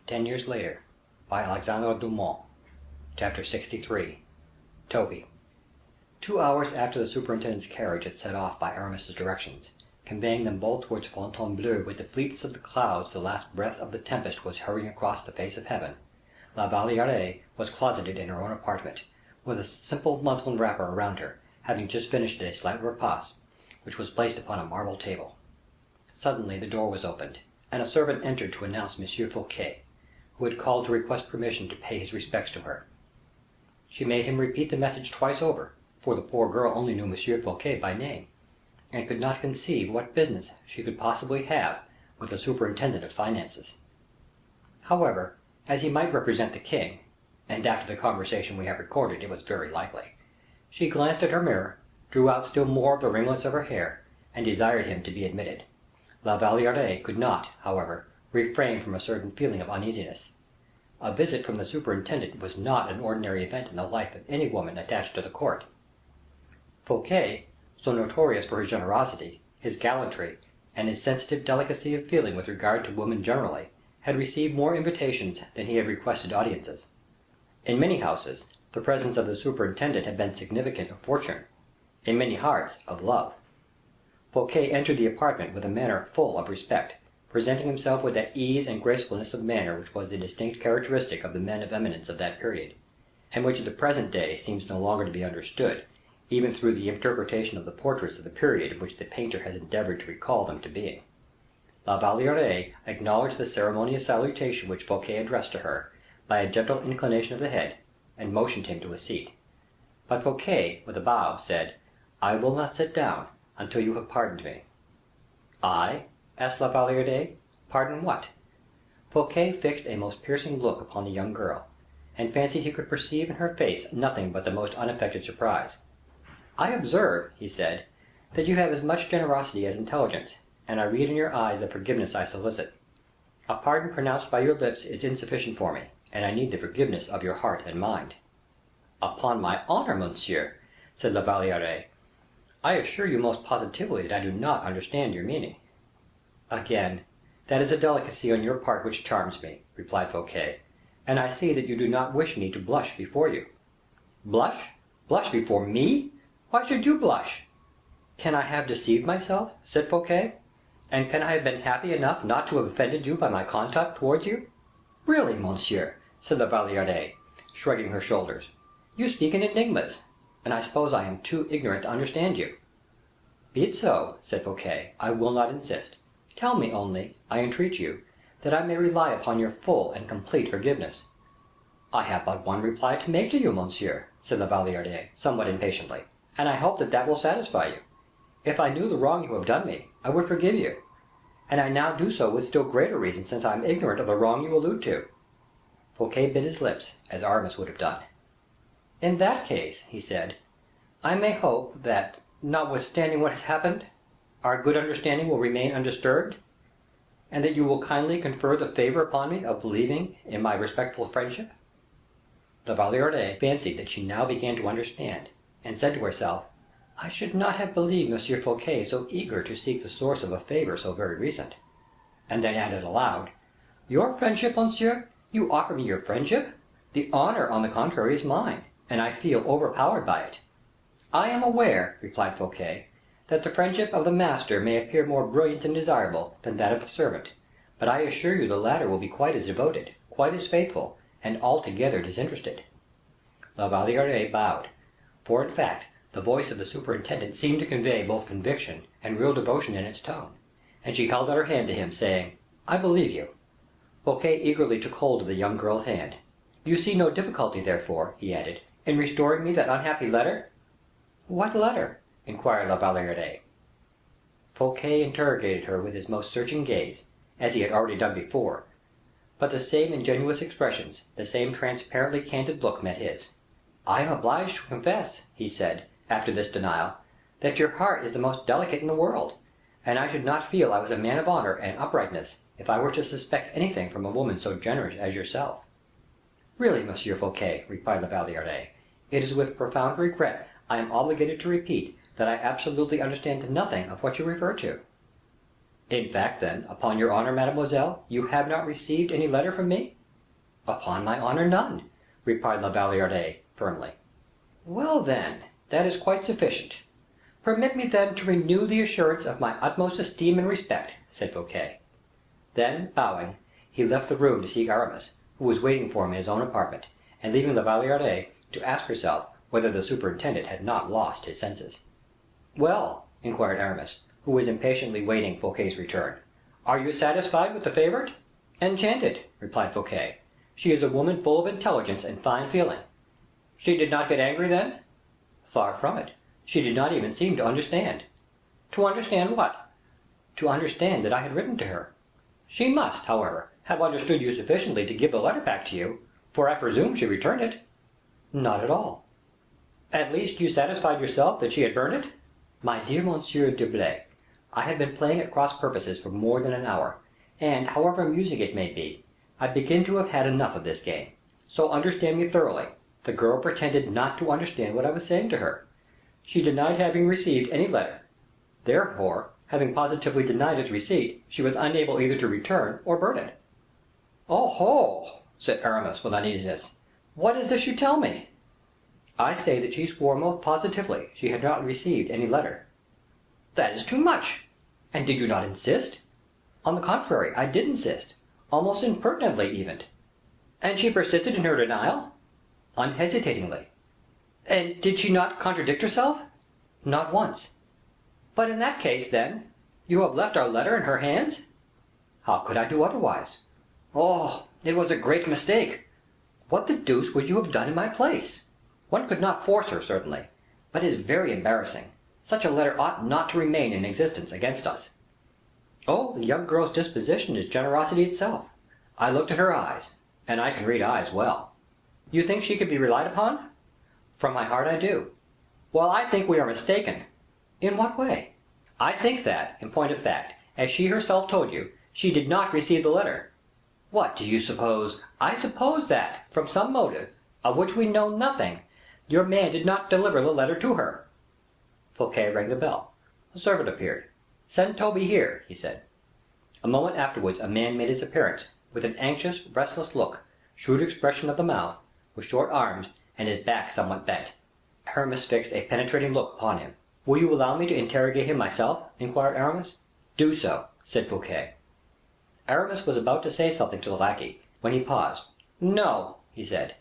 10 years later, by Alexandre Dumas. Chapter 63. Toby. 2 hours after the superintendent's carriage had set off by Aramis's directions, conveying them both towards Fontainebleau with the fleetness of the clouds the last breath of the tempest was hurrying across the face of heaven, La Valliere was closeted in her own apartment, with a simple muslin wrapper around her, having just finished a slight repast, which was placed upon a marble table. Suddenly the door was opened, and a servant entered to announce Monsieur Fouquet, who had called to request permission to pay his respects to her. She made him repeat the message twice over, for the poor girl only knew Monsieur Fouquet by name, and could not conceive what business she could possibly have with the superintendent of finances. However, as he might represent the king, and after the conversation we have recorded it was very likely, she glanced at her mirror, drew out still more of the ringlets of her hair, and desired him to be admitted. La Valliere could not, however, refrain from a certain feeling of uneasiness. A visit from the superintendent was not an ordinary event in the life of any woman attached to the court. Fouquet, so notorious for his generosity, his gallantry, and his sensitive delicacy of feeling with regard to women generally, had received more invitations than he had requested audiences. In many houses, the presence of the superintendent had been significant of fortune; in many hearts, of love. Fouquet entered the apartment with a manner full of respect, presenting himself with that ease and gracefulness of manner which was the distinct characteristic of the men of eminence of that period, and which at the present day seems no longer to be understood, even through the interpretation of the portraits of the period in which the painter has endeavored to recall them to being. La Valliere acknowledged the ceremonious salutation which Fouquet addressed to her, by a gentle inclination of the head, and motioned him to a seat. But Fouquet, with a bow, said, "I will not sit down until you have pardoned me." "I?" asked La Valliere. "Pardon what?" Fouquet fixed a most piercing look upon the young girl, and fancied he could perceive in her face nothing but the most unaffected surprise. "I observe," he said, "that you have as much generosity as intelligence, and I read in your eyes the forgiveness I solicit. A pardon pronounced by your lips is insufficient for me, and I need the forgiveness of your heart and mind." "Upon my honor, monsieur," said La Valliere, "I assure you most positively that I do not understand your meaning." "Again, that is a delicacy on your part which charms me," replied Fouquet, "and I see that you do not wish me to blush before you." "Blush? Blush before me? Why should you blush?" "Can I have deceived myself?" said Fouquet, "and can I have been happy enough not to have offended you by my conduct towards you?" "Really, monsieur," said La Valliere, shrugging her shoulders, "you speak in enigmas, and I suppose I am too ignorant to understand you." "Be it so," said Fouquet, "I will not insist. Tell me only, I entreat you, that I may rely upon your full and complete forgiveness." "I have but one reply to make to you, monsieur," said La Valliere, somewhat impatiently, "and I hope that that will satisfy you. If I knew the wrong you have done me, I would forgive you; and I now do so with still greater reason since I am ignorant of the wrong you allude to." Fouquet bit his lips, as Aramis would have done. "In that case," he said, "I may hope that, notwithstanding what has happened, our good understanding will remain undisturbed, and that you will kindly confer the favor upon me of believing in my respectful friendship." La Valliere fancied that she now began to understand, and said to herself, "I should not have believed Monsieur Fouquet so eager to seek the source of a favor so very recent," and then added aloud, "Your friendship, monsieur? You offer me your friendship? The honor, on the contrary, is mine, and I feel overpowered by it." "I am aware," replied Fouquet, "that the friendship of the master may appear more brilliant and desirable than that of the servant, but I assure you the latter will be quite as devoted, quite as faithful, and altogether disinterested." La Valliere bowed, for in fact the voice of the superintendent seemed to convey both conviction and real devotion in its tone, and she held out her hand to him, saying, "I believe you." Fouquet eagerly took hold of the young girl's hand. "You see no difficulty, therefore," he added, "in restoring me that unhappy letter?" "What letter?" inquired La Valliere. Fouquet interrogated her with his most searching gaze, as he had already done before, but the same ingenuous expressions, the same transparently candid look met his. "I am obliged to confess," he said, after this denial, "that your heart is the most delicate in the world, and I should not feel I was a man of honor and uprightness if I were to suspect anything from a woman so generous as yourself." "Really, Monsieur Fouquet," replied La Valliere, "it is with profound regret I am obliged to repeat that I absolutely understand nothing of what you refer to." In fact, then, upon your honor, mademoiselle, you have not received any letter from me?" "Upon my honor, none," replied La Valliere, firmly. "Well, then, that is quite sufficient. Permit me, then, to renew the assurance of my utmost esteem and respect," said Fouquet. Then, bowing, he left the room to seek Aramis, who was waiting for him in his own apartment, and leaving La Valliere to ask herself whether the superintendent had not lost his senses. "Well," inquired Aramis, who was impatiently waiting Fouquet's return, "are you satisfied with the favorite?" "Enchanted," replied Fouquet. "She is a woman full of intelligence and fine feeling." "She did not get angry, then?" "Far from it. She did not even seem to understand." "To understand what?" "To understand that I had written to her." "She must, however, have understood you sufficiently to give the letter back to you, for I presume she returned it." "Not at all." "At least you satisfied yourself that she had burned it?" "My dear Monsieur d'Herblay, I have been playing at cross purposes for more than an hour, and, however amusing it may be, I begin to have had enough of this game. So understand me thoroughly. The girl pretended not to understand what I was saying to her. She denied having received any letter. Therefore, having positively denied its receipt, she was unable either to return or burn it." "Oh, ho!" said Aramis, with uneasiness. "What is this you tell me?" "I say that she swore most positively she had not received any letter." "That is too much. And did you not insist?" "On the contrary, I did insist, almost impertinently even." "And she persisted in her denial?" "Unhesitatingly." "And did she not contradict herself?" "Not once." "But in that case, then, you have left our letter in her hands?" "How could I do otherwise?" "Oh! it was a great mistake. What the deuce would you have done in my place? One could not force her, certainly, but it is very embarrassing. Such a letter ought not to remain in existence against us." "Oh, the young girl's disposition is generosity itself. I looked at her eyes, and I can read eyes well." "You think she can be relied upon?" "From my heart I do." "Well, I think we are mistaken." "In what way?" "I think that, in point of fact, as she herself told you, she did not receive the letter." "What do you suppose?" "I suppose that, from some motive, of which we know nothing, your man did not deliver the letter to her." Fouquet rang the bell. A servant appeared. "Send Toby here," he said. A moment afterwards a man made his appearance, with an anxious, restless look, shrewd expression of the mouth, with short arms, and his back somewhat bent. Aramis fixed a penetrating look upon him. "Will you allow me to interrogate him myself?" inquired Aramis. "Do so," said Fouquet. Aramis was about to say something to the lackey, when he paused. "No," he said,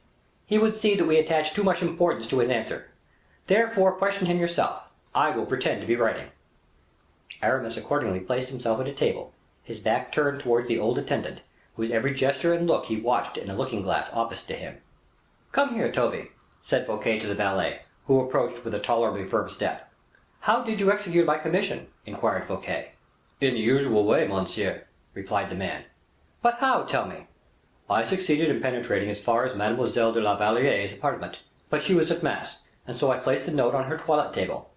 "he would see that we attach too much importance to his answer. Therefore question him yourself. I will pretend to be writing." Aramis accordingly placed himself at a table, his back turned towards the old attendant, whose every gesture and look he watched in a looking glass opposite to him. "Come here, Toby," said Fouquet to the valet, who approached with a tolerably firm step. "How did you execute my commission?" inquired Fouquet. "In the usual way, monsieur," replied the man. "But how, tell me?" "I succeeded in penetrating as far as Mademoiselle de la Valliere's apartment, but she was at mass, and so I placed the note on her toilette table."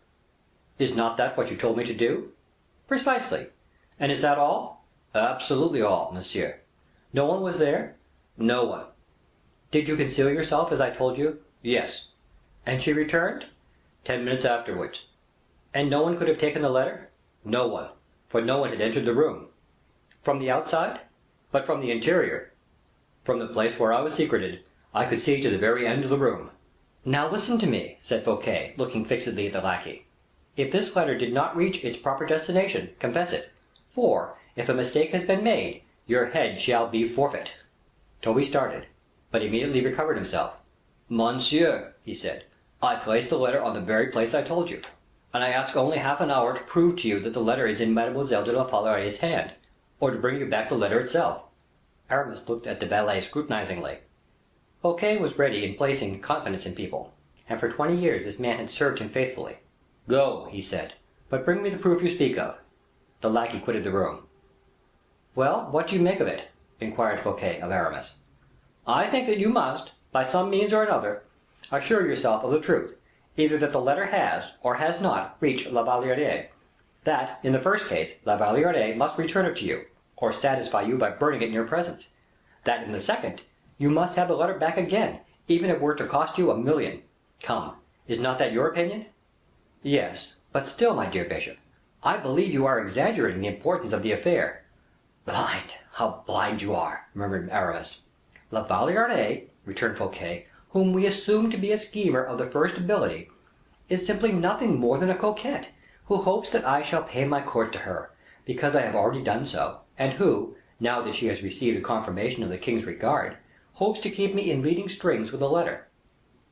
"Is not that what you told me to do?" "Precisely. And is that all?" "Absolutely all, monsieur." "No one was there?" "No one." "Did you conceal yourself as I told you?" "Yes." "And she returned?" 10 minutes afterwards." "And no one could have taken the letter?" "No one, for no one had entered the room." "From the outside?" "But from the interior. From the place where I was secreted, I could see to the very end of the room." "Now listen to me," said Fouquet, looking fixedly at the lackey. "If this letter did not reach its proper destination, confess it; for, if a mistake has been made, your head shall be forfeit." Toby started, but immediately recovered himself. "Monsieur," he said, "I placed the letter on the very place I told you, and I ask only half an hour to prove to you that the letter is in Mademoiselle de la Valliere's hand, or to bring you back the letter itself." Aramis looked at the valet scrutinizingly. Fouquet was ready in placing confidence in people, and for 20 years this man had served him faithfully. "Go," he said, "but bring me the proof you speak of." The lackey quitted the room. "Well, what do you make of it?" inquired Fouquet of Aramis. "I think that you must, by some means or another, assure yourself of the truth, either that the letter has, or has not, reached La Valliere; that, in the first case, La Valliere must return it to you, or satisfy you by burning it in your presence; that, in the second, you must have the letter back again, even if it were to cost you 1,000,000. Come, is not that your opinion?" "Yes, but still, my dear bishop, I believe you are exaggerating the importance of the affair." "Blind! How blind you are!" murmured Aramis. "La Valliere," returned Fouquet, "whom we assume to be a schemer of the first ability, is simply nothing more than a coquette, who hopes that I shall pay my court to her, because I have already done so, and who, now that she has received a confirmation of the king's regard, hopes to keep me in leading strings with a letter.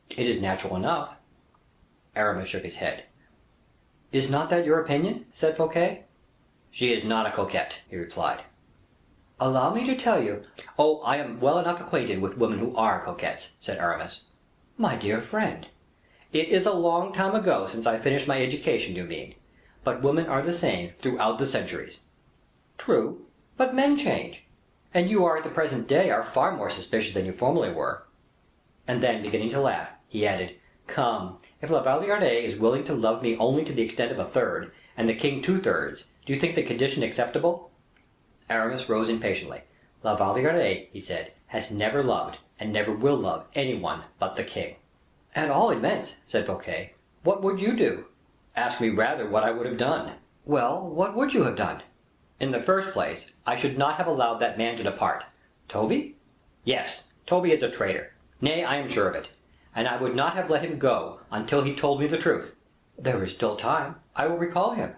It is natural enough." Aramis shook his head. "Is not that your opinion?" said Fouquet. "She is not a coquette," he replied. "Allow me to tell you—" "Oh, I am well enough acquainted with women who are coquettes," said Aramis. "My dear friend—" "It is a long time ago since I finished my education, you mean; but women are the same throughout the centuries." "True; but men change, and you at the present day are far more suspicious than you formerly were." And then, beginning to laugh, he added, "Come, if La Valliere is willing to love me only to the extent of a third, and the king two thirds, do you think the condition acceptable?" Aramis rose impatiently. "La Valliere," he said, "has never loved, and never will love any one but the king." "At all events," said Fouquet, "what would you do?" "Ask me rather what I would have done." "Well, what would you have done?" "In the first place, I should not have allowed that man to depart." "Toby?" "Yes, Toby is a traitor. Nay, I am sure of it. And I would not have let him go until he told me the truth." "There is still time. I will recall him."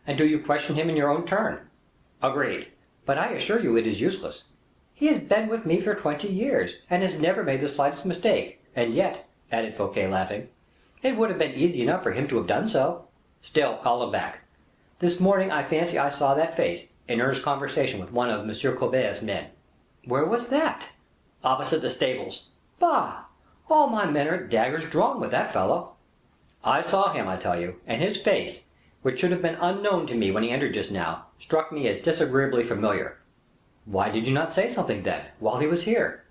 "And do you question him in your own turn." "Agreed." "But I assure you it is useless. He has been with me for 20 years, and has never made the slightest mistake; and yet," added Fouquet, laughing, "it would have been easy enough for him to have done so." "Still, call him back." "This morning I fancy I saw that face, in earnest conversation with one of M. Colbert's men." "Where was that?" "Opposite the stables." "Bah! all my men are daggers drawn with that fellow." "I saw him, I tell you, and his face, which should have been unknown to me when he entered just now, struck me as disagreeably familiar." "Why did you not say something, then, while he was here?"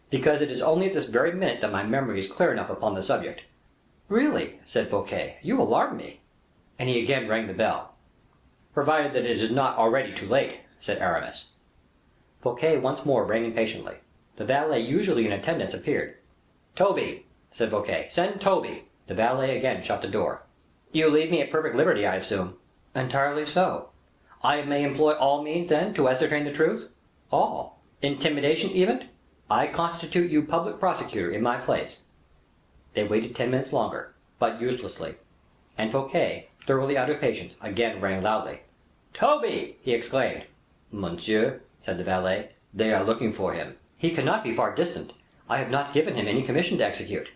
"Because it is only at this very minute that my memory is clear enough upon the subject." "Really," said Fouquet, "you alarm me." And he again rang the bell. "Provided that it is not already too late," said Aramis. Fouquet once more rang impatiently. The valet usually in attendance appeared. "Toby," said Fouquet, "send Toby." The valet again shut the door. "You leave me at perfect liberty, I assume?" "Entirely so." "I may employ all means, then, to ascertain the truth?" "All." "Intimidation, even?" "I constitute you public prosecutor in my place." They waited 10 minutes longer, but uselessly; and Fouquet, thoroughly out of patience, again rang loudly. "Toby!" he exclaimed. "Monsieur," said the valet, "they are looking for him." "He cannot be far distant. I have not given him any commission to execute."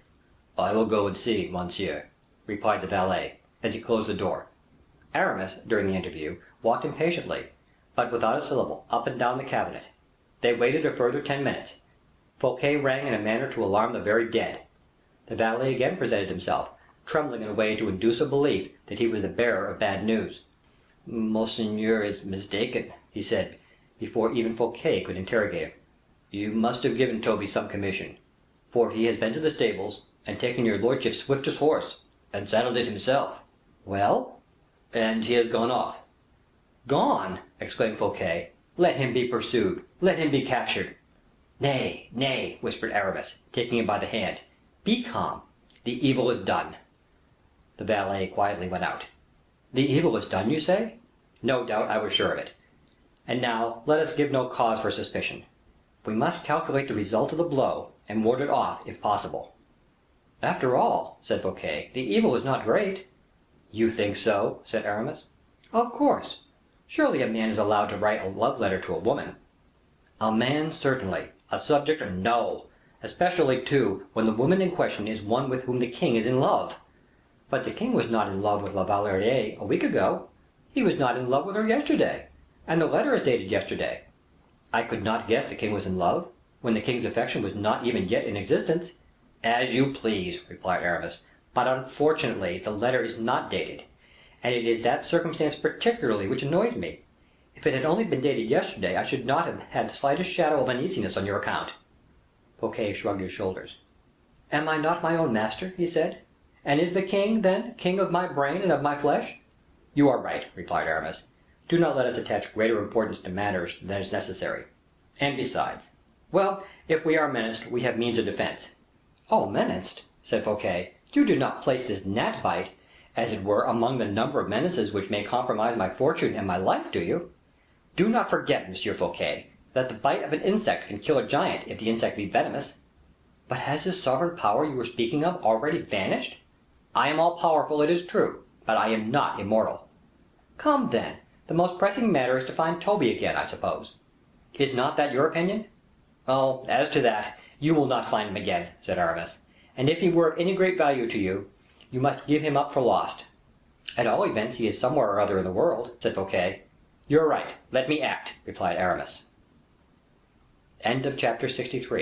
"I will go and see, monsieur," replied the valet, as he closed the door. Aramis, during the interview, walked impatiently, but without a syllable, up and down the cabinet. They waited a further 10 minutes. Fouquet rang in a manner to alarm the very dead. The valet again presented himself, trembling in a way to induce a belief that he was the bearer of bad news. "Monseigneur is mistaken," he said, before even Fouquet could interrogate him. "You must have given Toby some commission, for he has been to the stables, and taken your lordship's swiftest horse, and saddled it himself." "Well?" "And he has gone off." "Gone!" exclaimed Fouquet. "Let him be pursued, let him be captured." "Nay, nay," whispered Aramis, taking him by the hand, "be calm; the evil is done." The valet quietly went out. "The evil is done, you say?" "No doubt, I was sure of it. And now let us give no cause for suspicion. We must calculate the result of the blow, and ward it off, if possible." "After all," said Fouquet, "the evil is not great." "You think so?" said Aramis. "Of course. Surely a man is allowed to write a love letter to a woman." "A man, certainly; a subject, no; especially, too, when the woman in question is one with whom the king is in love. But the king was not in love with La Valliere a week ago; he was not in love with her yesterday, and the letter is dated yesterday. I could not guess the king was in love, when the king's affection was not even yet in existence." "As you please," replied Aramis; "but unfortunately the letter is not dated, and it is that circumstance particularly which annoys me. If it had only been dated yesterday, I should not have had the slightest shadow of uneasiness on your account." Fouquet shrugged his shoulders. "Am I not my own master?" he said; "and is the king, then, king of my brain and of my flesh?" "You are right," replied Aramis. "Do not let us attach greater importance to matters than is necessary. And besides—" "Well, if we are menaced, we have means of defense." "Oh, menaced!" said Fouquet; "you do not place this gnat bite as it were, among the number of menaces which may compromise my fortune and my life, do you? Do not forget, Monsieur Fouquet, that the bite of an insect can kill a giant if the insect be venomous. But has this sovereign power you were speaking of already vanished? I am all powerful, it is true, but I am not immortal. Come, then, the most pressing matter is to find Toby again, I suppose. Is not that your opinion?" "Oh, as to that, you will not find him again," said Aramis; "and if he were of any great value to you, you must give him up for lost." "At all events, he is somewhere or other in the world," said Fouquet. "You're right; let me act," replied Aramis. Chapter 64.